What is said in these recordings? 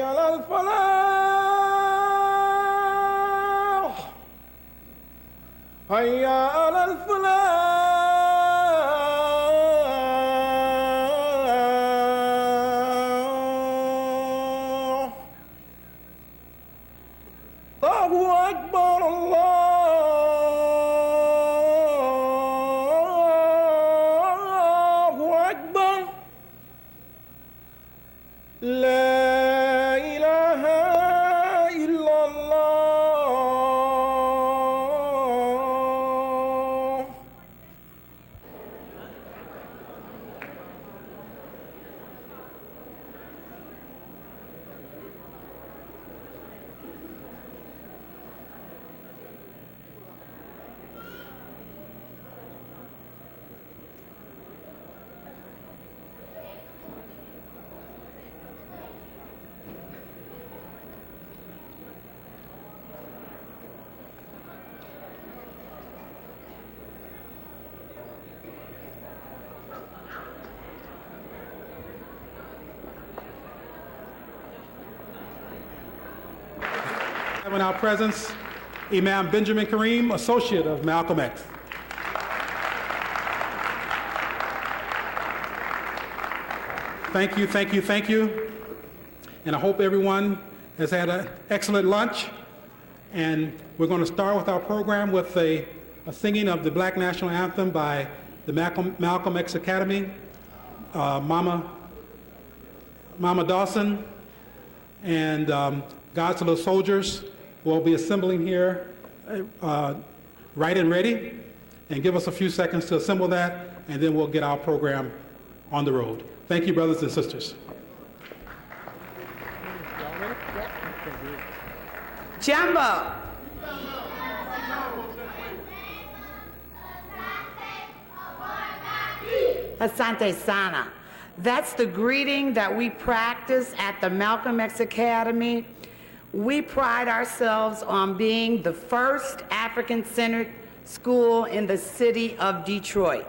حي على الفلاح حي على الفلاح الله أكبر الله أكبر لا إله إلا الله. In our presence, Imam Benjamin Kareem, Associate of Malcolm X. Thank you, thank you, thank you. And I hope everyone has had an excellent lunch. And we're going to start with our program with a singing of the Black National Anthem by the Malcolm X Academy, Mama Dawson, and God's Little Soldiers will be assembling here right and ready, and give us a few seconds to assemble that, and then we'll get our program on the road. Thank you, brothers and sisters. Jumbo. Asante Sana. That's the greeting that we practice at the Malcolm X Academy. We pride ourselves on being the first African-centered school in the city of Detroit.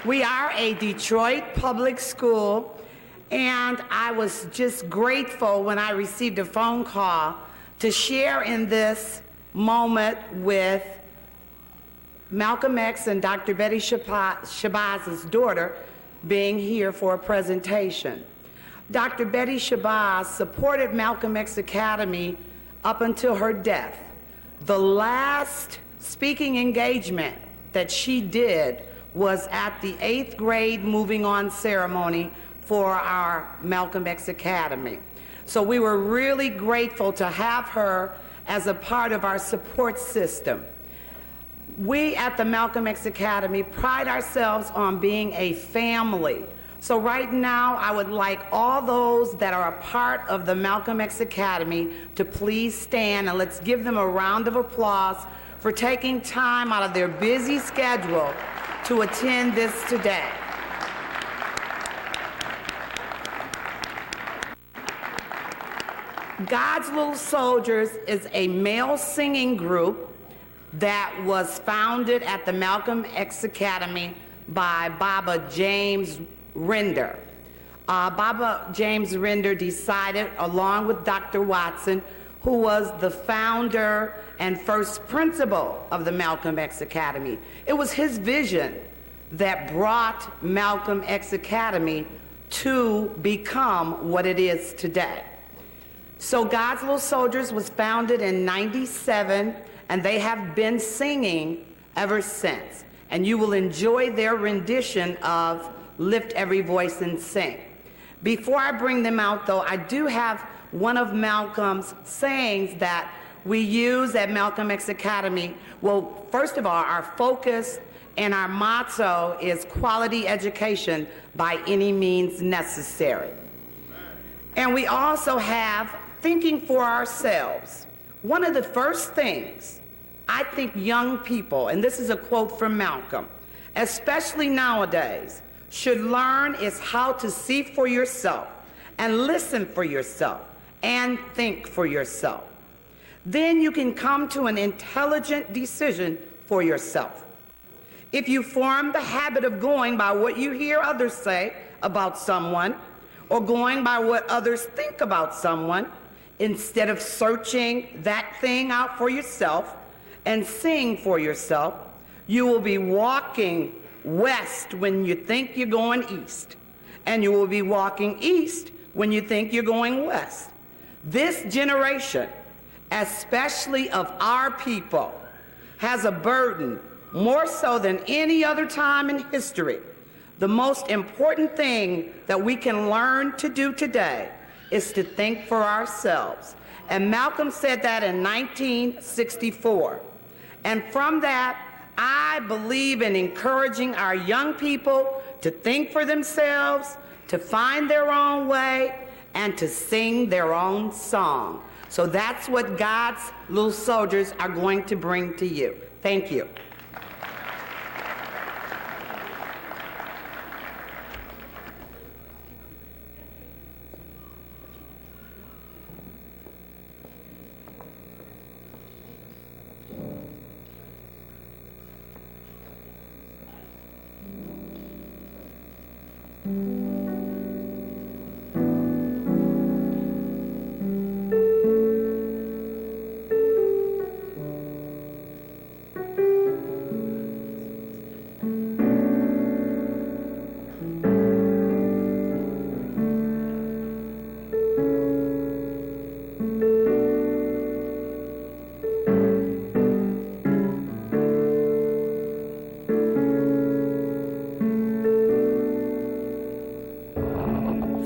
We are a Detroit public school, and I was just grateful when I received a phone call to share in this moment with Malcolm X and Dr. Betty Shabazz's daughter being here for a presentation. Dr. Betty Shabazz supported Malcolm X Academy up until her death. The last speaking engagement that she did was at the 8th grade moving on ceremony for our Malcolm X Academy. So we were really grateful to have her as a part of our support system. We at the Malcolm X Academy pride ourselves on being a family. So right now, I would like all those that are a part of the Malcolm X Academy to please stand, and let's give them a round of applause for taking time out of their busy schedule to attend this today. God's Little Soldiers is a male singing group that was founded at the Malcolm X Academy by Baba James Render. Baba James Render decided, along with Dr. Watson, who was the founder and first principal of the Malcolm X Academy. It was his vision that brought Malcolm X Academy to become what it is today. So God's Little Soldiers was founded in '97, and they have been singing ever since. And you will enjoy their rendition of Lift Every Voice and Sing. Before I bring them out, though, I do have one of Malcolm's sayings that we use at Malcolm X Academy. Well, first of all, our focus and our motto is quality education by any means necessary. And we also have thinking for ourselves. One of the first things I think young people, and this is a quote from Malcolm, especially nowadays, should learn is how to see for yourself and listen for yourself and think for yourself. Then you can come to an intelligent decision for yourself. If you form the habit of going by what you hear others say, about someone or going by what others think about someone, instead of searching that thing out for yourself and seeing for yourself, you will be walking west when you think you're going east, and you will be walking east when you think you're going west. This generation, especially of our people, has a burden more so than any other time in history. The most important thing that we can learn to do today is to think for ourselves. And Malcolm said that in 1964. And from that, I believe in encouraging our young people to think for themselves, to find their own way, and to sing their own song. So that's what God's little soldiers are going to bring to you. Thank you.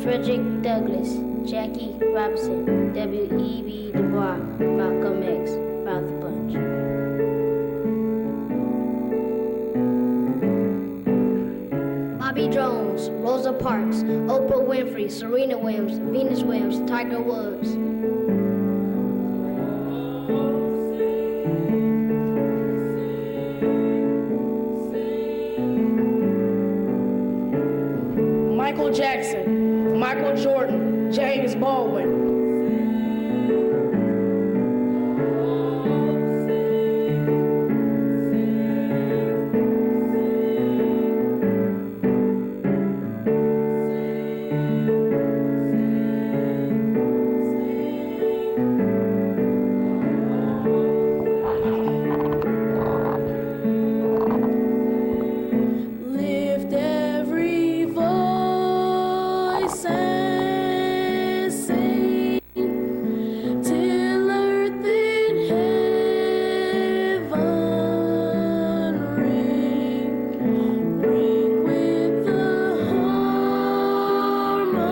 Frederick Douglass, Jackie Robinson, W.E.B. Du Bois, Malcolm X, Ralph Bunche. Bobby Jones, Rosa Parks, Oprah Winfrey, Serena Williams, Venus Williams, Tiger Woods. Michael Jackson, Michael Jordan, James Baldwin. Lift every voice and sing till earth and heaven ring, ring with the harmony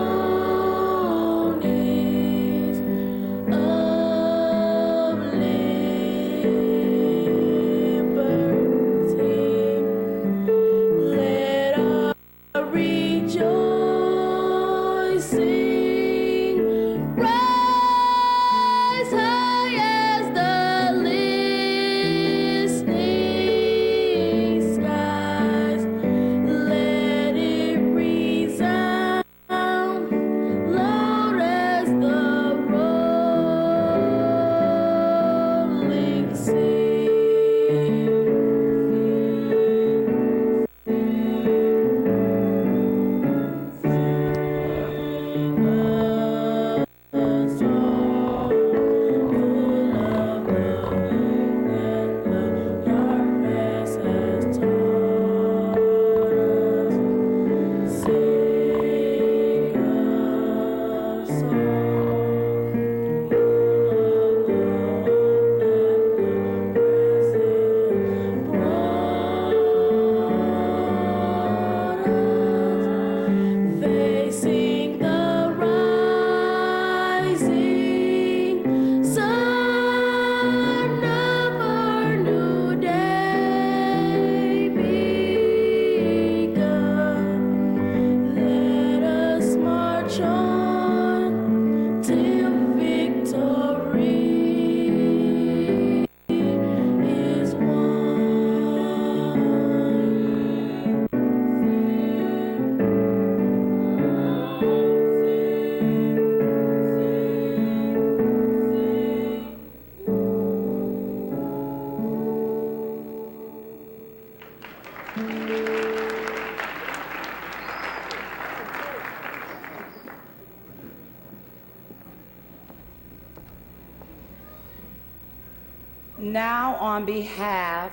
Now, on behalf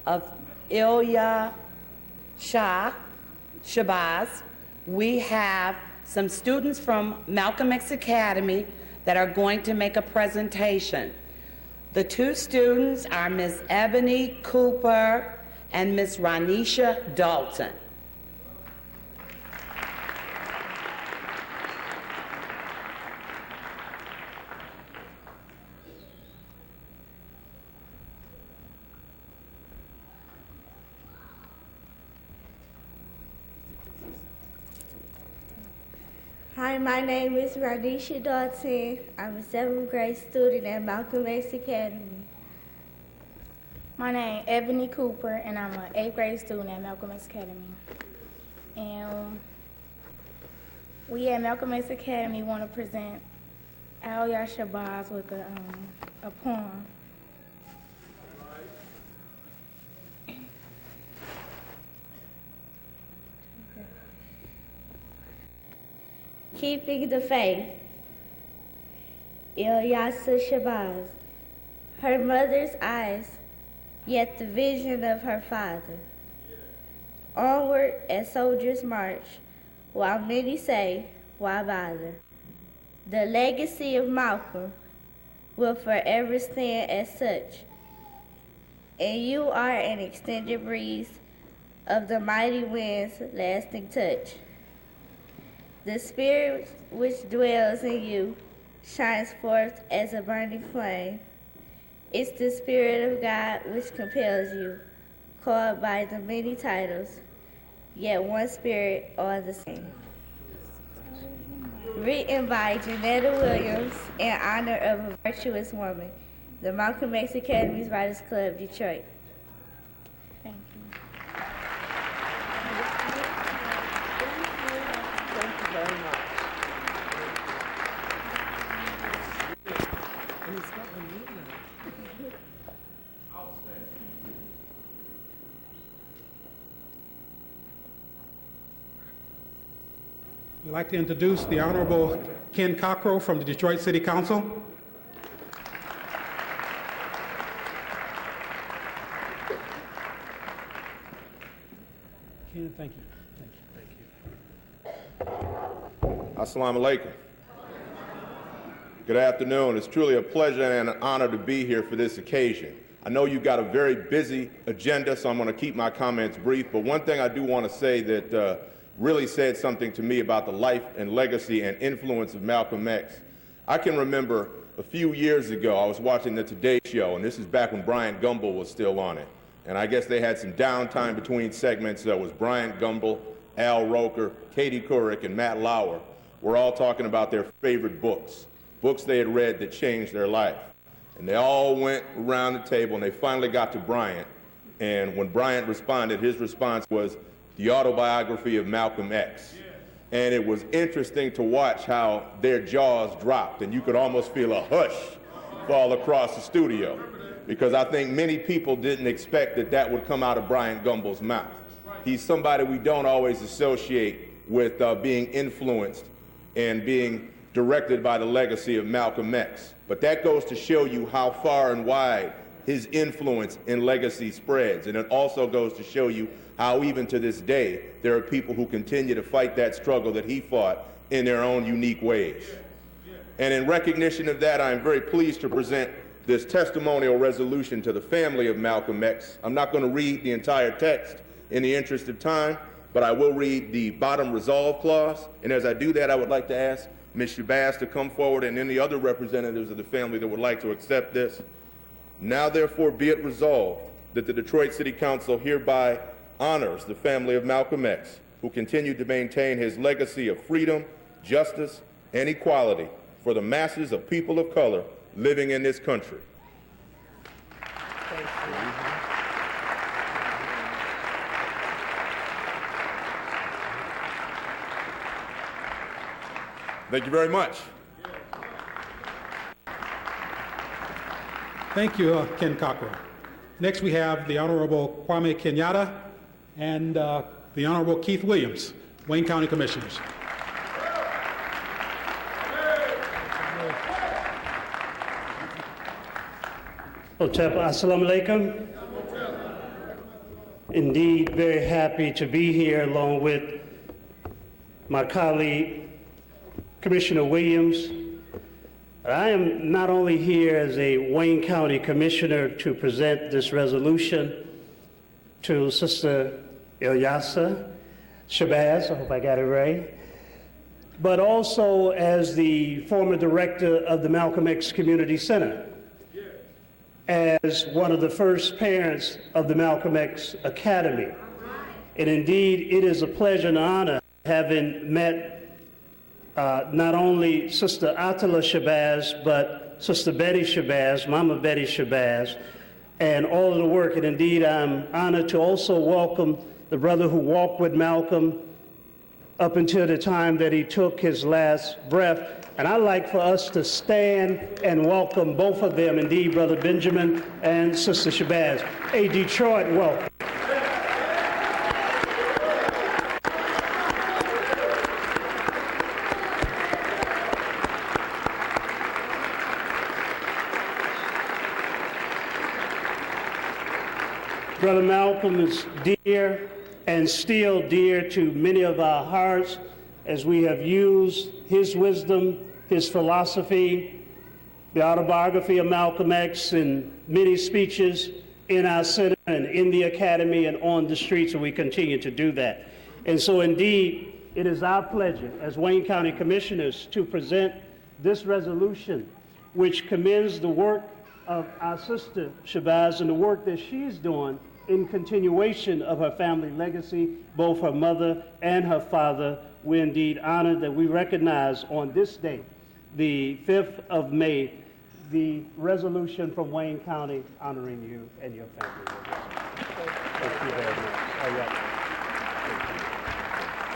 of Ilya Shabazz, we have some students from Malcolm X Academy that are going to make a presentation. The two students are Miss Ebony Cooper and Miss Ronisha Dalton. Hi, my name is Ronisha Dalton. I'm a 7th grade student at Malcolm X Academy. My name is Ebony Cooper, and I'm an 8th grade student at Malcolm X Academy. And we at Malcolm X Academy want to present Ilya Shabazz with a poem. Keeping the faith. Ilyasah Shabazz. Her mother's eyes, yet the vision of her father. Onward as soldiers march, while many say, why bother? The legacy of Malcolm will forever stand as such, and you are an extended breeze of the mighty wind's lasting touch. The spirit which dwells in you shines forth as a burning flame. It's the Spirit of God which compels you, called by the many titles, yet one Spirit all the same. Written by Janetta Williams in honor of a virtuous woman, the Malcolm X Academy's Writers Club, Detroit. Thank you. Thank you very much. We'd like to introduce the Honorable Ken Cockrell from the Detroit City Council. Ken, thank you. Assalamu alaikum. Good afternoon. It's truly a pleasure and an honor to be here for this occasion. I know you've got a very busy agenda, so I'm going to keep my comments brief, but one thing I do want to say that really said something to me about the life and legacy and influence of Malcolm X. I can remember a few years ago, I was watching the Today Show, and this is back when Bryant Gumbel was still on it. And I guess they had some downtime between segments. There was Bryant Gumbel, Al Roker, Katie Couric, and Matt Lauer were all talking about their favorite books they had read that changed their life. And they all went around the table, and they finally got to Bryant. And when Bryant responded, his response was, the autobiography of Malcolm X. And it was interesting to watch how their jaws dropped, and you could almost feel a hush fall across the studio, because I think many people didn't expect that that would come out of Bryant Gumbel's mouth. He's somebody we don't always associate with being influenced and being directed by the legacy of Malcolm X. But that goes to show you how far and wide his influence and legacy spreads. And it also goes to show you how even to this day, there are people who continue to fight that struggle that he fought in their own unique ways. And in recognition of that, I am very pleased to present this testimonial resolution to the family of Malcolm X. I'm not going to read the entire text in the interest of time, but I will read the bottom resolve clause. And as I do that, I would like to ask Ms. Shabazz to come forward and any other representatives of the family that would like to accept this. Now, therefore, be it resolved that the Detroit City Council hereby honors the family of Malcolm X, who continued to maintain his legacy of freedom, justice, and equality for the masses of people of color living in this country. Thank you very much. Thank you, Ken Cockrell. Next, we have the Honorable Kwame Kenyatta and the Honorable Keith Williams, Wayne County Commissioners. Hotep, assalamu alaikum. Indeed, very happy to be here along with my colleague, Commissioner Williams. I am not only here as a Wayne County Commissioner to present this resolution to Sister Ilyasa Shabazz, I hope I got it right, but also as the former director of the Malcolm X Community Center, as one of the first parents of the Malcolm X Academy. And indeed, it is a pleasure and honor having met not only Sister Atala Shabazz, but Sister Betty Shabazz, Mama Betty Shabazz, and all of the work. And indeed, I'm honored to also welcome the brother who walked with Malcolm up until the time that he took his last breath. And I'd like for us to stand and welcome both of them, indeed, Brother Benjamin and Sister Shabazz. A Detroit welcome. Brother Malcolm is dear and still dear to many of our hearts as we have used his wisdom, his philosophy, the autobiography of Malcolm X in many speeches in our center and in the academy and on the streets, and we continue to do that. And so indeed, it is our pleasure as Wayne County Commissioners to present this resolution, which commends the work of our sister Shabazz and the work that she's doing in continuation of her family legacy, both her mother and her father. We're indeed honored that we recognize on this day, the 5th of May, the resolution from Wayne County honoring you and your family. Thank you very much. All right.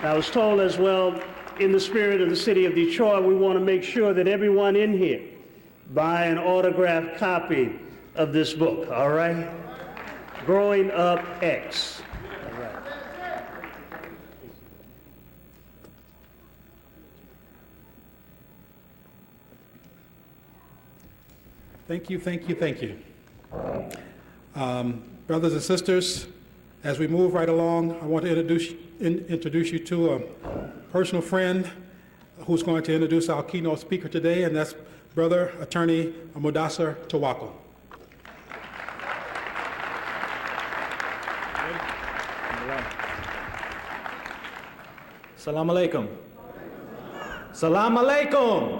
I was told as well, in the spirit of the city of Detroit, we want to make sure that everyone in here buy an autographed copy of this book, all right? Growing Up X. All right. Thank you, thank you, thank you. Brothers and sisters, as we move right along, I want to introduce you to a personal friend who's going to introduce our keynote speaker today, and that's Brother Attorney Mudassir Tawakkol. Salam alaikum. Salam alaikum.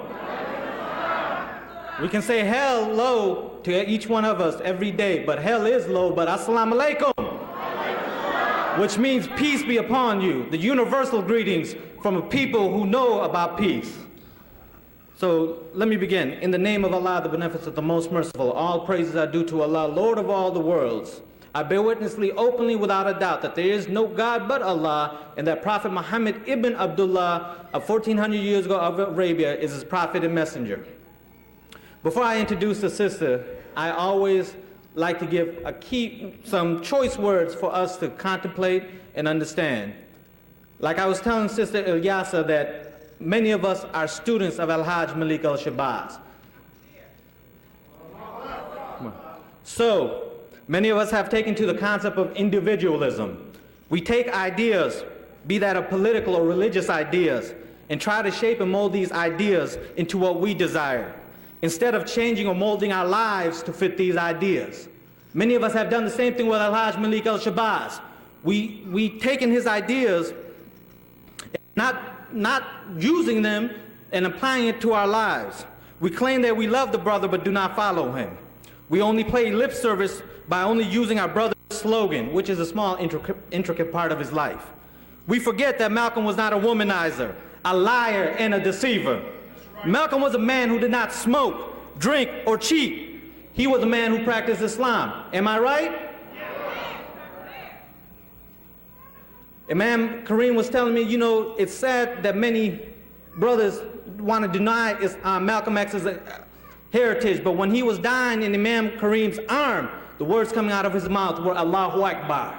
We can say hello to each one of us every day, but hell is low, but assalamu alaikum, which means peace be upon you, the universal greetings from a people who know about peace. So let me begin. In the name of Allah, the Beneficent, the Most Merciful, all praises are due to Allah, Lord of all the worlds. I bear witnessly openly without a doubt that there is no God but Allah, and that Prophet Muhammad ibn Abdullah of 1400 years ago of Arabia is his prophet and messenger. Before I introduce the sister, I always like to give some choice words for us to contemplate and understand. Like I was telling Sister Ilyasa that many of us are students of Al-Hajj Malik al-Shabazz. So, many of us have taken to the concept of individualism. We take ideas, be that of political or religious ideas, and try to shape and mold these ideas into what we desire, instead of changing or molding our lives to fit these ideas. Many of us have done the same thing with Al-Hajj Malik al-Shabazz. We taken his ideas, not using them and applying it to our lives. We claim that we love the brother but do not follow him. We only pay lip service by only using our brother's slogan, which is a small, intricate part of his life. We forget that Malcolm was not a womanizer, a liar, and a deceiver. Malcolm was a man who did not smoke, drink, or cheat. He was a man who practiced Islam. Am I right? Imam Kareem was telling me, you know, it's sad that many brothers want to deny Malcolm X's heritage, but when he was dying in Imam Kareem's arm, the words coming out of his mouth were Allahu Akbar.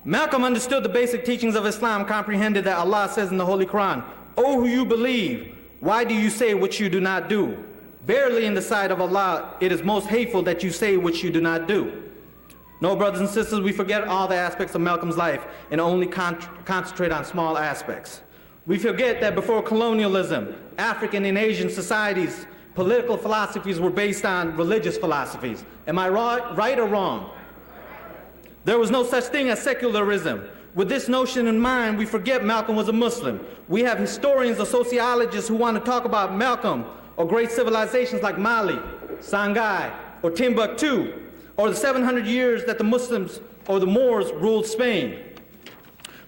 Malcolm understood the basic teachings of Islam, comprehended that Allah says in the Holy Quran, "O who you believe, why do you say what you do not do? Verily, in the sight of Allah, it is most hateful that you say which you do not do. No, brothers and sisters, we forget all the aspects of Malcolm's life and only concentrate on small aspects. We forget that before colonialism, African and Asian societies, political philosophies were based on religious philosophies. Am I right or wrong? There was no such thing as secularism. With this notion in mind, we forget Malcolm was a Muslim. We have historians or sociologists who want to talk about Malcolm or great civilizations like Mali, Shanghai, or Timbuktu, or the 700 years that the Muslims or the Moors ruled Spain,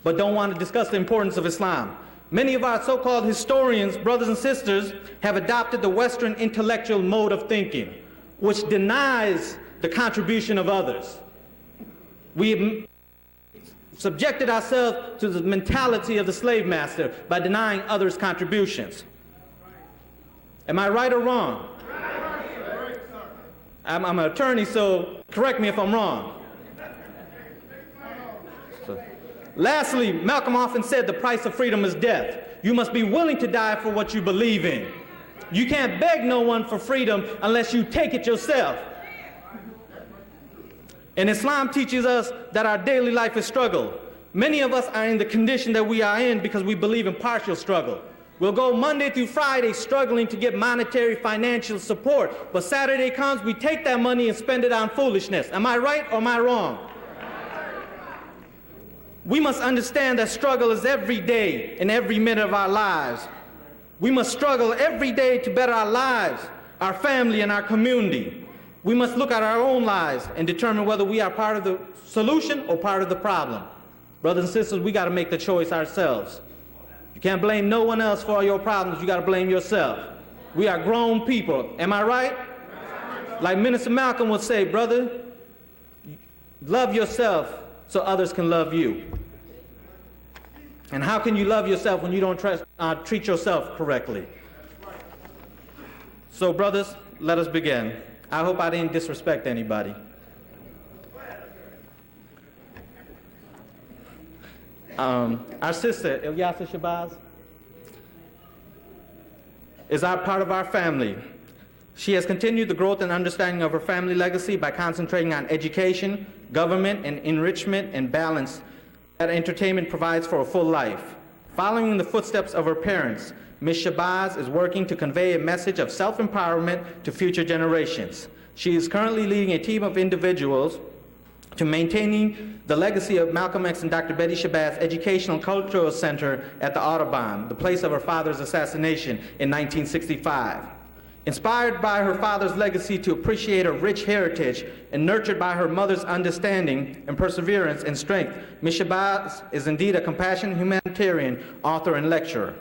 but don't want to discuss the importance of Islam. Many of our so-called historians, brothers and sisters, have adopted the Western intellectual mode of thinking, which denies the contribution of others. We subjected ourselves to the mentality of the slave master by denying others' contributions. Am I right or wrong? I'm an attorney, so correct me if I'm wrong. Lastly, Malcolm often said the price of freedom is death. You must be willing to die for what you believe in. You can't beg no one for freedom unless you take it yourself. And Islam teaches us that our daily life is struggle. Many of us are in the condition that we are in because we believe in partial struggle. We'll go Monday through Friday struggling to get monetary financial support, but Saturday comes, we take that money and spend it on foolishness. Am I right or am I wrong? We must understand that struggle is every day and every minute of our lives. We must struggle every day to better our lives, our family, and our community. We must look at our own lives and determine whether we are part of the solution or part of the problem. Brothers and sisters, we got to make the choice ourselves. You can't blame no one else for all your problems. You got to blame yourself. We are grown people. Am I right? Like Minister Malcolm would say, brother, love yourself so others can love you. And how can you love yourself when you don't treat yourself correctly? So, brothers, let us begin. I hope I didn't disrespect anybody. Our sister, Ilyasa Shabazz, is part of our family. She has continued the growth and understanding of her family legacy by concentrating on education, government, and enrichment and balance that entertainment provides for a full life. Following in the footsteps of her parents, Ms. Shabazz is working to convey a message of self-empowerment to future generations. She is currently leading a team of individuals to maintaining the legacy of Malcolm X and Dr. Betty Shabazz Educational Cultural Center at the Audubon, the place of her father's assassination in 1965. Inspired by her father's legacy to appreciate her rich heritage and nurtured by her mother's understanding and perseverance and strength, Ms. Shabazz is indeed a compassionate humanitarian, author, and lecturer.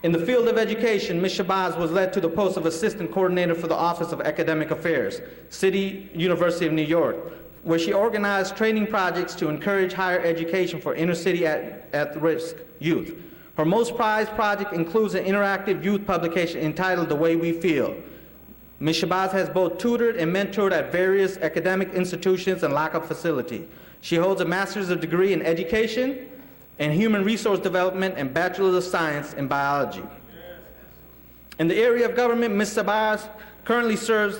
In the field of education, Ms. Shabazz was led to the post of Assistant Coordinator for the Office of Academic Affairs, City University of New York, where she organized training projects to encourage higher education for inner-city at-risk youth. Her most prized project includes an interactive youth publication entitled The Way We Feel. Ms. Shabazz has both tutored and mentored at various academic institutions and lockup facilities. She holds a master's degree in education and human resource development and bachelor's of science in biology. In the area of government, Ms. Shabazz currently serves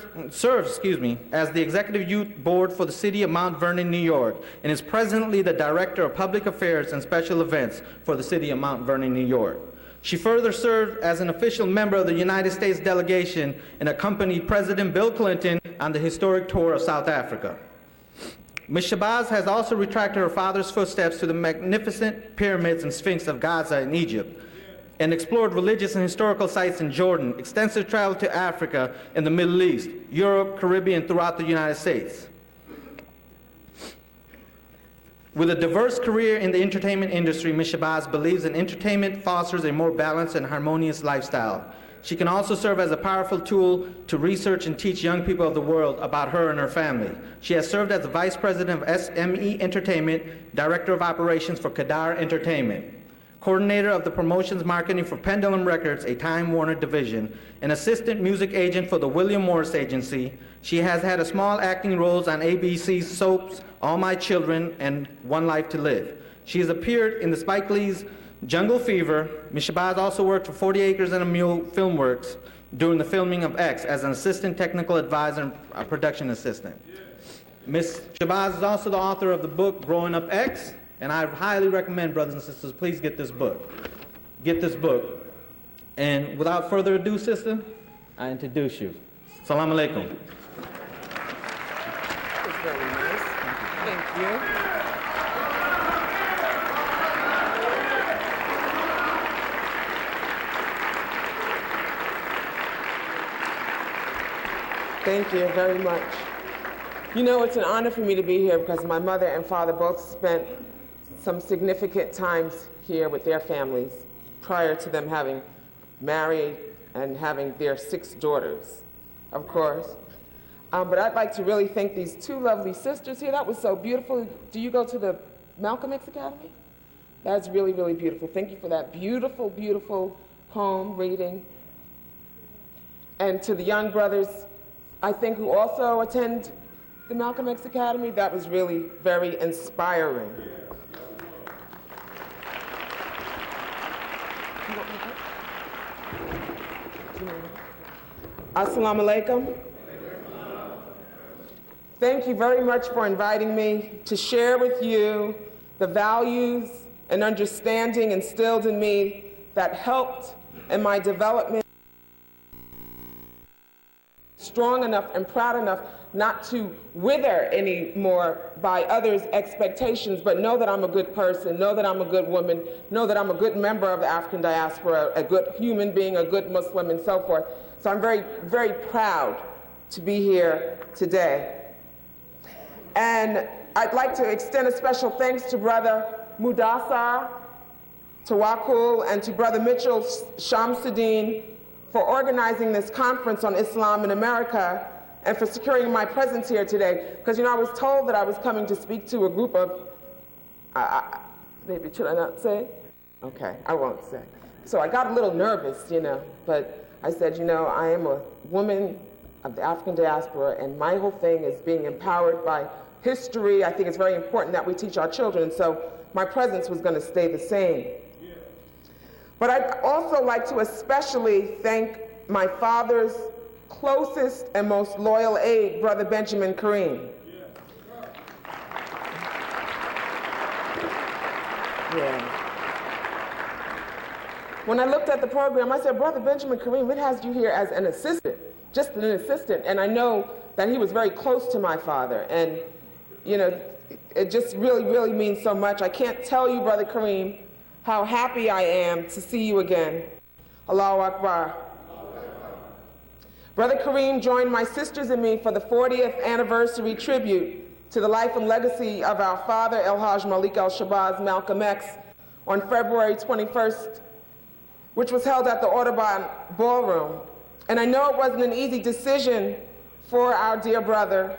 as the Executive Youth Board for the City of Mount Vernon, New York, and is presently the Director of Public Affairs and Special Events for the City of Mount Vernon, New York. She further served as an official member of the United States delegation and accompanied President Bill Clinton on the historic tour of South Africa. Ms. Shabazz has also retraced her father's footsteps to the magnificent pyramids and Sphinx of Gaza in Egypt, and explored religious and historical sites in Jordan, extensive travel to Africa and the Middle East, Europe, Caribbean, and throughout the United States. With a diverse career in the entertainment industry, Ms. Shabazz believes that entertainment fosters a more balanced and harmonious lifestyle. She can also serve as a powerful tool to research and teach young people of the world about her and her family. She has served as the Vice President of SME Entertainment, Director of Operations for Kadar Entertainment, Coordinator of the Promotions Marketing for Pendulum Records, a Time Warner division, an Assistant Music Agent for the William Morris Agency. She has had small acting roles on ABC's soaps All My Children and One Life to Live. She has appeared in the Spike Lee's Jungle Fever. Ms. Shabazz also worked for 40 Acres and a Mule Filmworks, during the filming of X as an assistant technical advisor and production assistant. Ms. Shabazz is also the author of the book Growing Up X, and I highly recommend, brothers and sisters, please get this book. Get this book. And without further ado, sister, I introduce you. Salam alaikum. That was very nice. Thank you. Thank you very much. You know, it's an honor for me to be here because my mother and father both spent some significant times here with their families prior to them having married and having their 6 daughters, of course. But I'd like to really thank these 2 lovely sisters here. That was so beautiful. Do you go to the Malcolm X Academy? That's really, really beautiful. Thank you for that beautiful, beautiful poem reading. And to the young brothers, I think, who also attend the Malcolm X Academy, that was really very inspiring. Assalamu alaikum. Thank you very much for inviting me to share with you the values and understanding instilled in me that helped in my development. Strong enough and proud enough not to wither anymore by others' expectations, but know that I'm a good person, know that I'm a good woman, know that I'm a good member of the African diaspora, a good human being, a good Muslim, and so forth. So I'm very, very proud to be here today. And I'd like to extend a special thanks to Brother Mudassar Tawakkul and to Brother Mitchell Shamsuddin for organizing this conference on Islam in America and for securing my presence here today. Because, you know, I was told that I was coming to speak to a group of, maybe should I not say? Okay, I won't say. So I got a little nervous, you know, but I said, you know, I am a woman of the African diaspora, and my whole thing is being empowered by history. I think it's very important that we teach our children, so my presence was going to stay the same. But I'd also like to especially thank my father's closest and most loyal aide, Brother Benjamin Kareem. Yeah. When I looked at the program, I said, Brother Benjamin Kareem, it has you here as an assistant, just an assistant. And I know that he was very close to my father. And, you know, it just really, really means so much. I can't tell you, Brother Kareem, how happy I am to see you again. Allahu Akbar. Brother Kareem joined my sisters and me for the 40th anniversary tribute to the life and legacy of our father, El Hajj Malik al-Shabazz Malcolm X, on February 21st, which was held at the Audubon Ballroom. And I know it wasn't an easy decision for our dear brother